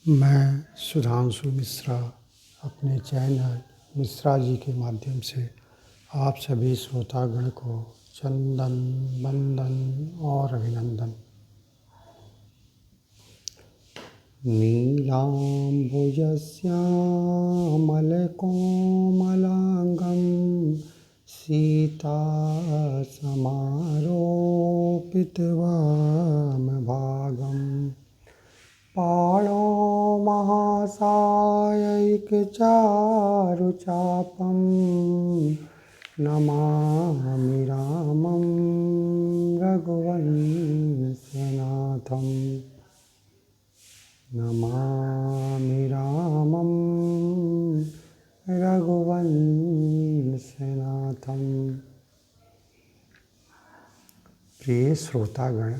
मैं सुधांशु मिश्रा अपने चैनल मिश्रा जी के माध्यम से आप सभी श्रोतागण को चंदन वंदन और अभिनंदन। नीलाम्बुजश्यामलकोमलाङ्गं सीतासमारोपितवामभागम् पाणौ महासायैकचारुचापं नमामि रामं रघुवंशनाथं। नमामि रामं रघुवंशनाथं। प्रिय श्रोतागण,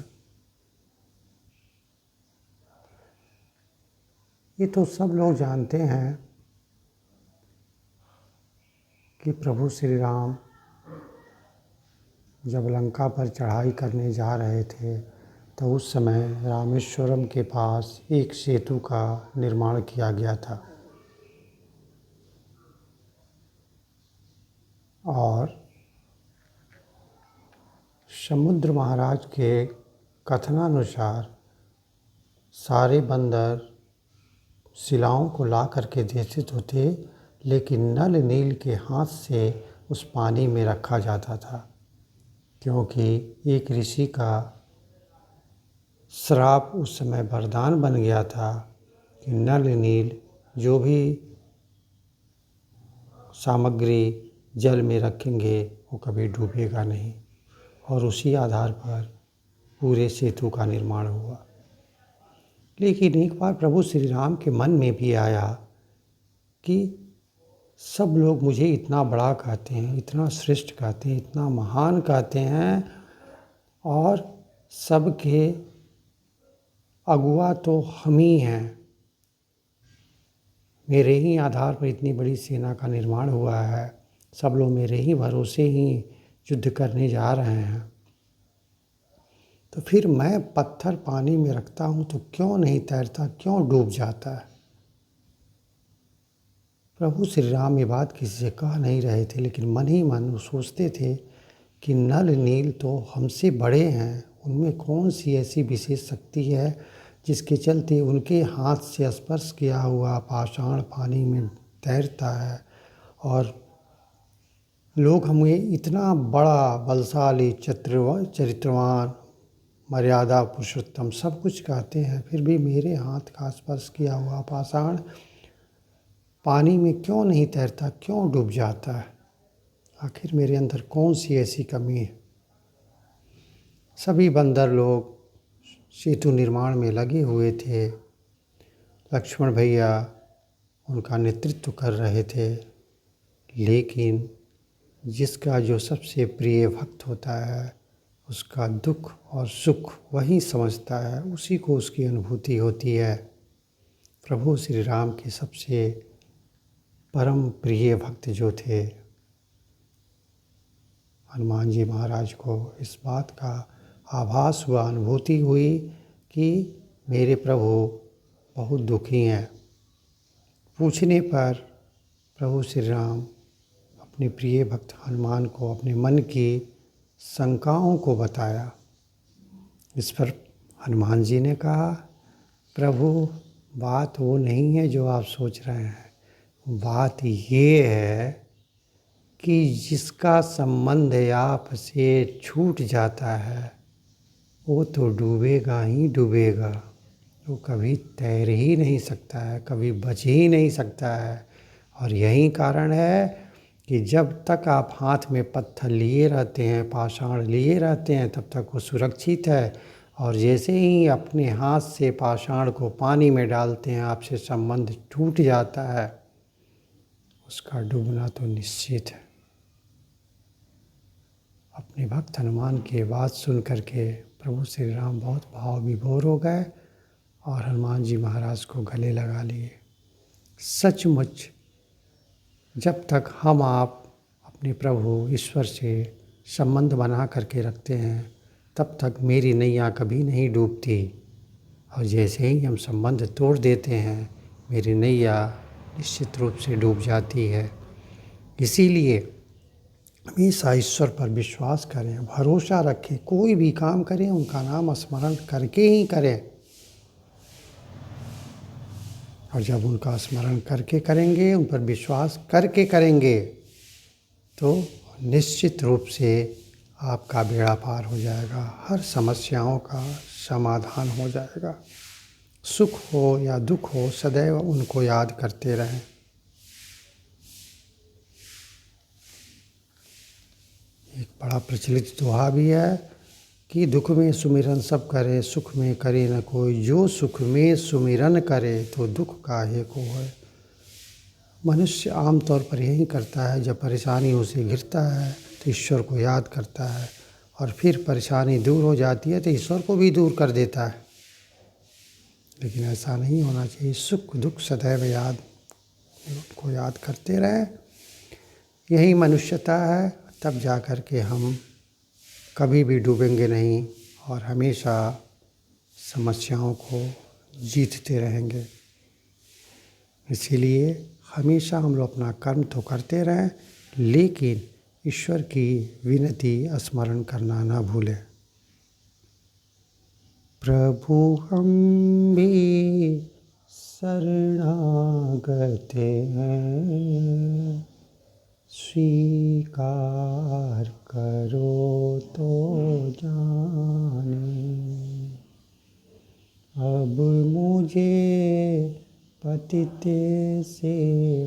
ये तो सब लोग जानते हैं कि प्रभु श्री राम जब लंका पर चढ़ाई करने जा रहे थे तो उस समय रामेश्वरम के पास एक सेतु का निर्माण किया गया था और समुद्र महाराज के कथनानुसार सारे बंदर शिलाओं को ला करके देते तो थे, लेकिन नल नील के हाथ से उस पानी में रखा जाता था, क्योंकि एक ऋषि का श्राप उस समय वरदान बन गया था कि नल नील जो भी सामग्री जल में रखेंगे वो कभी डूबेगा नहीं, और उसी आधार पर पूरे सेतु का निर्माण हुआ। लेकिन एक बार प्रभु श्री राम के मन में भी आया कि सब लोग मुझे इतना बड़ा कहते हैं, इतना श्रेष्ठ कहते हैं, इतना महान कहते हैं, और सबके अगुआ तो हम ही हैं। मेरे ही आधार पर इतनी बड़ी सेना का निर्माण हुआ है, सब लोग मेरे ही भरोसे ही युद्ध करने जा रहे हैं, तो फिर मैं पत्थर पानी में रखता हूँ तो क्यों नहीं तैरता, क्यों डूब जाता है। प्रभु श्री राम ये बात किसी से कह नहीं रहे थे, लेकिन मन ही मन वो सोचते थे कि नल नील तो हमसे बड़े हैं, उनमें कौन सी ऐसी विशेष शक्ति है जिसके चलते उनके हाथ से स्पर्श किया हुआ पाषाण पानी में तैरता है, और लोग हमें इतना बड़ा बलशाली चरित्रवान मर्यादा पुरुषोत्तम सब कुछ कहते हैं, फिर भी मेरे हाथ का स्पर्श किया हुआ पाषाण पानी में क्यों नहीं तैरता, क्यों डूब जाता है। आखिर मेरे अंदर कौन सी ऐसी कमी है। सभी बंदर लोग सेतु निर्माण में लगे हुए थे। लक्ष्मण भैया उनका नेतृत्व कर रहे थे, लेकिन जिसका जो सबसे प्रिय भक्त होता है उसका दुख और सुख वही समझता है, उसी को उसकी अनुभूति होती है। प्रभु श्री राम के सबसे परम प्रिय भक्त जो थे हनुमान जी महाराज को इस बात का आभास हुआ, अनुभूति हुई कि मेरे प्रभु बहुत दुखी हैं। पूछने पर प्रभु श्री राम अपने प्रिय भक्त हनुमान को अपने मन की शंकाओं को बताया। इस पर हनुमान जी ने कहा, प्रभु बात वो नहीं है जो आप सोच रहे हैं, बात ये है कि जिसका संबंध आपसे छूट जाता है वो तो डूबेगा ही डूबेगा, वो कभी तैर ही नहीं सकता है, कभी बच ही नहीं सकता है। और यही कारण है कि जब तक आप हाथ में पत्थर लिए रहते हैं, पाषाण लिए रहते हैं, तब तक वो सुरक्षित है, और जैसे ही अपने हाथ से पाषाण को पानी में डालते हैं आपसे संबंध टूट जाता है, उसका डूबना तो निश्चित है। अपने भक्त हनुमान की बात सुन करके प्रभु श्री राम बहुत भाव विभोर हो गए और हनुमान जी महाराज को गले लगा लिए। सचमुच जब तक हम आप अपने प्रभु ईश्वर से संबंध बना करके रखते हैं, तब तक मेरी नैया कभी नहीं डूबती। और जैसे ही हम संबंध तोड़ देते हैं, मेरी नैया निश्चित रूप से डूब जाती है। इसीलिए हमेशा ईश्वर पर विश्वास करें, भरोसा रखें, कोई भी काम करें उनका नाम स्मरण करके ही करें। और जब उनका स्मरण करके करेंगे, उन पर विश्वास करके करेंगे, तो निश्चित रूप से आपका बेड़ा पार हो जाएगा, हर समस्याओं का समाधान हो जाएगा। सुख हो या दुख हो, सदैव उनको याद करते रहें। एक बड़ा प्रचलित दोहा भी है कि दुख में सुमिरन सब करे, सुख में करे न कोई, जो सुख में सुमिरन करे तो दुख काहे को है। मनुष्य आमतौर पर यही करता है, जब परेशानी उसे घिरता है तो ईश्वर को याद करता है, और फिर परेशानी दूर हो जाती है तो ईश्वर को भी दूर कर देता है। लेकिन ऐसा नहीं होना चाहिए। सुख दुख सदैव याद, उनको याद करते रहें। यही मनुष्यता है। तब जा कर के हम कभी भी डूबेंगे नहीं और हमेशा समस्याओं को जीतते रहेंगे। इसीलिए हमेशा हम लोग अपना कर्म तो करते रहें, लेकिन ईश्वर की विनती स्मरण करना ना भूलें। प्रभु हम भी शरणागत हैं, स्वीकार करो तो जाने। अब मुझे पतित से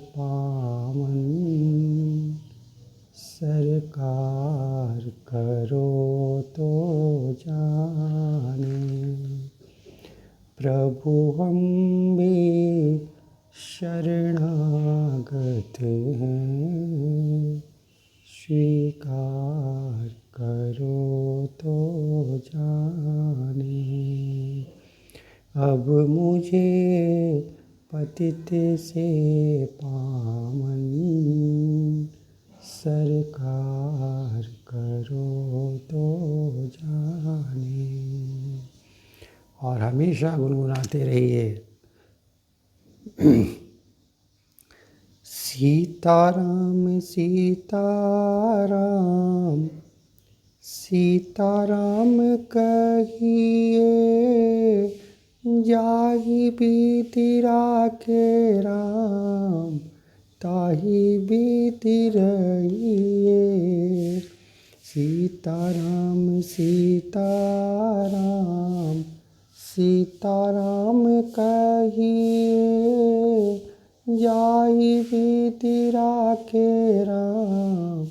पावन, सरकार करो तो जाने। प्रभु हम भी शरणागत हैं, स्वीकार करो तो जाने। अब मुझे पतित से पावन, सरकार करो तो जाने। और हमेशा गुनगुनाते रहिए, सीताराम सीताराम, सीताराम कहिए, जाहि बीति राखे राम, ताहि बीति रहिए। सीताराम सीताराम, सीताराम कहिए, जाहि बीति राखे राम,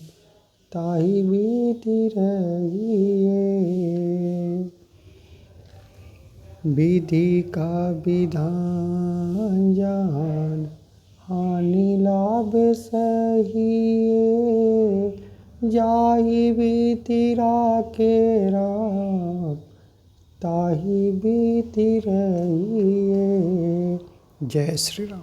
ताहि बीति रहिए। विधि का विधान जान, हानि लाभ सहिए, जाहि बीति राखे राम, ताहि बीति रहिए। जय श्री राम।